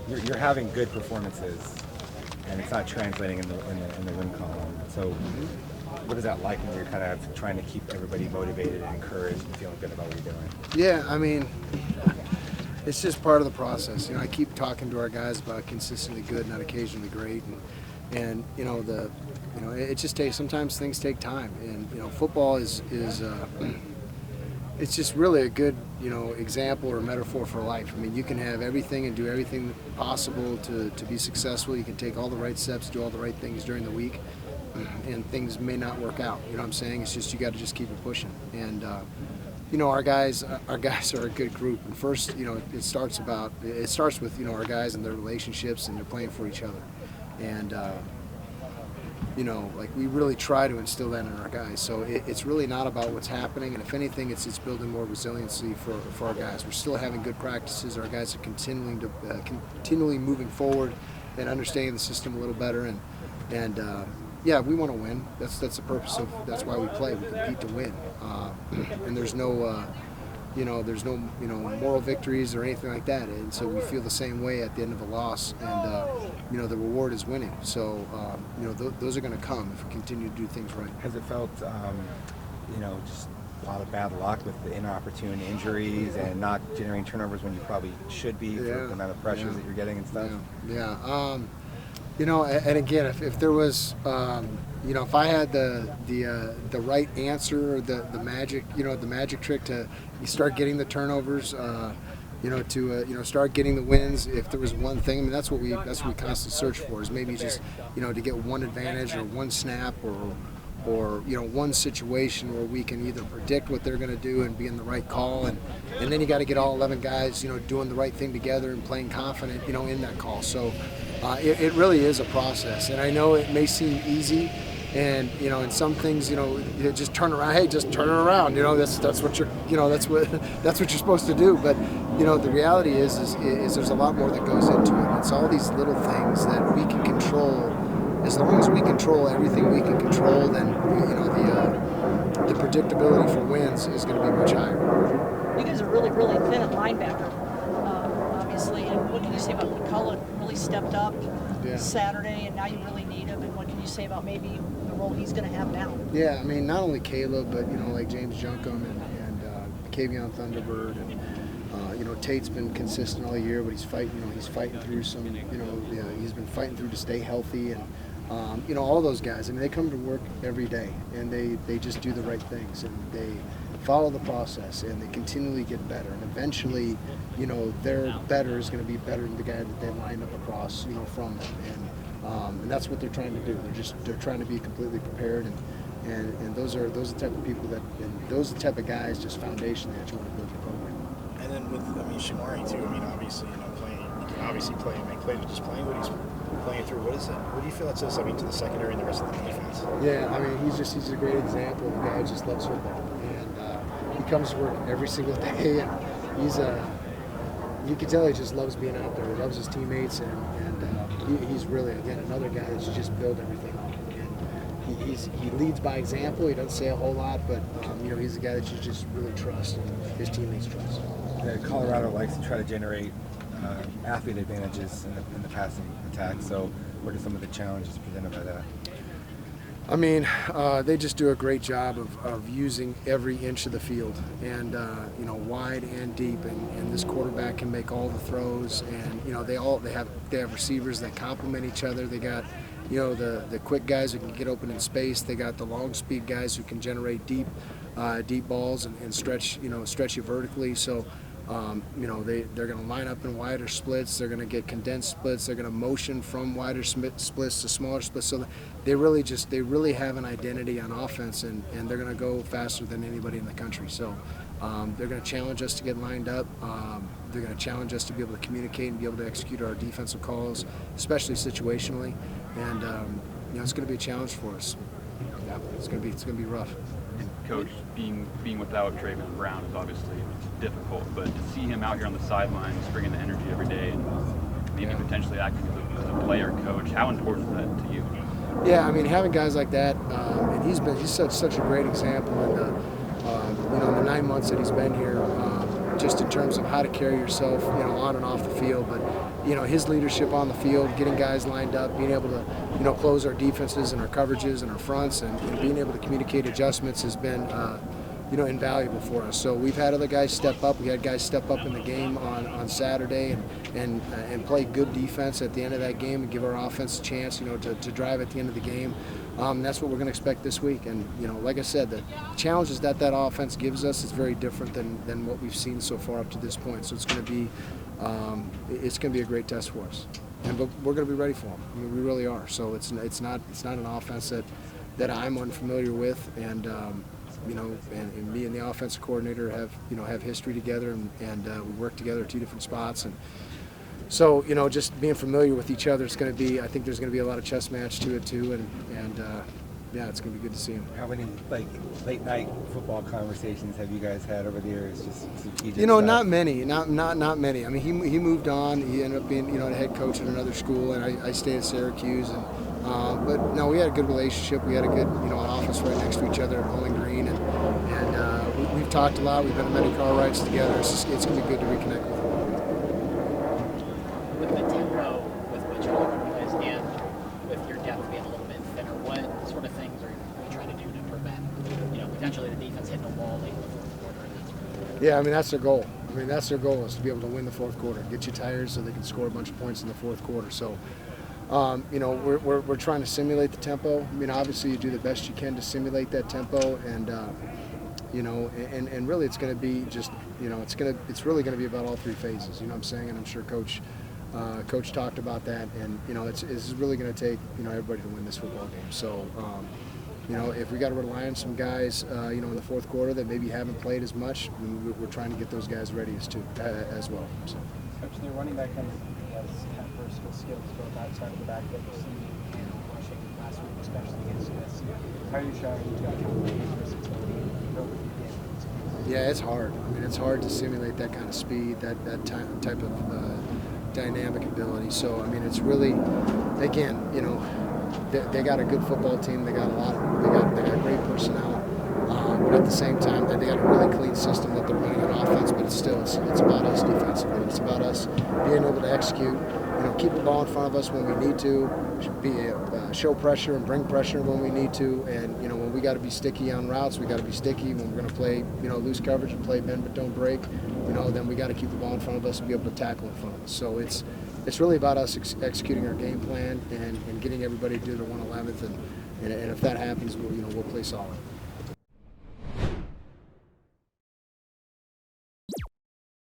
you're having good performances, and it's not translating in the win column. So, what is that like when you're kind of trying to keep everybody motivated and encouraged and feeling good about what you're doing? Yeah, I mean, it's just part of the process. I keep talking to our guys about consistently good, not occasionally great, and it just takes. Sometimes things take time, and football is it's just really a good example or metaphor for life. I mean, you can have everything and do everything possible to be successful. You can take all the right steps, do all the right things during the week, and things may not work out. You know what I'm saying? It's just you got to just keep it pushing. And our guys are a good group. And first, it starts with our guys and their relationships, and they're playing for each other. And we really try to instill that in our guys. So it's really not about what's happening, and if anything, it's building more resiliency for our guys. We're still having good practices. Our guys are continually moving forward and understanding the system a little better. And we want to win. That's the purpose of. That's why we play. We compete to win. And there's no. There's no moral victories or anything like that, and so we feel the same way at the end of a loss, and the reward is winning. So those are going to come if we continue to do things right. Has it felt just a lot of bad luck with the inopportune injuries and not generating turnovers when you probably should be for the amount of pressures that you're getting and stuff? And again, if there was, if I had the right answer, or the magic, the magic trick to start getting the turnovers, to start getting the wins. If there was one thing, I mean, that's what we constantly search for, is maybe just to get one advantage or one snap or one situation where we can either predict what they're going to do and be in the right call, and then you got to get all 11 guys doing the right thing together and playing confident in that call. So it really is a process, and I know it may seem easy, and in some things you just turn around. Hey, just turn it around. That's what you're that's what you're supposed to do. But the reality is there's a lot more that goes into it. It's all these little things that we can control. As long as we control everything we can control, then the predictability for wins is going to be much higher. You guys are really, really thin at linebacker, obviously. And what can you say about McCullough? Really stepped up Saturday, and now you really need him. And what can you say about maybe the role he's going to have now? Yeah, I mean, not only Caleb, but like James Junkum and Kavion Thunderbird, and Tate's been consistent all year, but he's fighting. He's fighting through some. He's been fighting through to stay healthy, and all those guys. I mean, they come to work every day, and they just do the right things, and they follow the process, and they continually get better, and eventually, their better is going to be better than the guy that they line up across, from them, and that's what they're trying to do. They're trying to be completely prepared, and those are the type of people those are the type of guys, just foundationally, that you want to build your program. And then with Shamari too. I mean, obviously, playing. He can obviously play and make plays, but just playing what he's playing through. What is it? What do you feel that says? To the secondary and the rest of the defense. Yeah, I mean, he's a great example of a guy who just loves football, and he comes to work every single day, and you can tell he just loves being out there. He loves his teammates, and he's really, again, another guy that's just built everything up. And he leads by example. He doesn't say a whole lot, but he's a guy that you just really trust, and his teammates trust. Colorado likes to try to generate athlete advantages in the passing attack. So, what are some of the challenges presented by that? I mean, they just do a great job of using every inch of the field, and wide and deep, and this quarterback can make all the throws, and they have receivers that complement each other. They got the quick guys who can get open in space. They got the long speed guys who can generate deep balls and stretch you vertically. So they're going to line up in wider splits. They're going to get condensed splits. They're going to motion from wider splits to smaller splits. So they really have an identity on offense, and they're going to go faster than anybody in the country. So they're going to challenge us to get lined up. They're going to challenge us to be able to communicate and be able to execute our defensive calls, especially situationally. And it's going to be a challenge for us. Yeah, it's going to be rough. And Coach, being without Traven Brown is obviously difficult, but to see him out here on the sidelines, bringing the energy every day, and maybe potentially acting as a player coach, how important is that to you? Yeah, I mean, having guys like that, and he's such a great example in the 9 months that he's been here, just in terms of how to carry yourself, on and off the field. But his leadership on the field, getting guys lined up, being able to, close our defenses and our coverages and our fronts, and being able to communicate adjustments has been, invaluable for us. So we've had other guys step up. We had guys step up in the game on Saturday and play good defense at the end of that game and give our offense a chance, to drive at the end of the game. That's what we're going to expect this week. And, like I said, the challenges that offense gives us is very different than what we've seen so far up to this point. So it's going to be a great test for us. But we're going to be ready for them. I mean, we really are. So it's not an offense that I'm unfamiliar with, and and me and the offensive coordinator have history together, and we work together at 2 different spots, and so just being familiar with each other is going to be. I think there's going to be a lot of chess match to it too, and yeah, it's going to be good to see him. How many late night football conversations have you guys had over the years? Just strategic not many, not many. I mean, he moved on. He ended up being a head coach at another school, and I stayed at Syracuse, and but no, we had a good relationship. We had a good an office right next to each other at Bowling Green, and we've talked a lot. We've been on many car rides together. It's going to be good to reconnect with him. With the tempo with which all of you guys and with your depth being a little bit thinner, what sort of things are you trying to do to prevent, potentially the defense hitting a wall late in the fourth quarter? And that sort of thing? Yeah, I mean, that's their goal. That's their goal, is to be able to win the fourth quarter, get you tired so they can score a bunch of points in the fourth quarter. So, we're trying to simulate the tempo. I mean, obviously you do the best you can to simulate that tempo, and and really it's going to be just, it's really going to be about all 3 phases. You know what I'm saying? And I'm sure Coach talked about that, and it's really going to take everybody to win this football game. So if we got to rely on some guys in the fourth quarter that maybe haven't played as much, we're trying to get those guys ready as well. So. Coach, the running back has versatile skills both outside of the backfield. We've seen rushing last week, especially against USC. How are you trying to account for his versatility and build the game? Yeah, it's hard. I mean, it's hard to simulate that kind of speed, that type of dynamic ability. So, I mean, it's really, again, they got a good football team. They got they got great personnel. But at the same time, they got a really clean system that they're running on offense. But it's about us defensively. It's about us being able to execute. Keep the ball in front of us when we need to. Show pressure and bring pressure when we need to. And when we got to be sticky on routes, we got to be sticky. When we're going to play loose coverage and play bend but don't break, then we got to keep the ball in front of us and be able to tackle in front of us. So it's really about us executing our game plan and getting everybody to do their 111th. And if that happens, we'll play solid.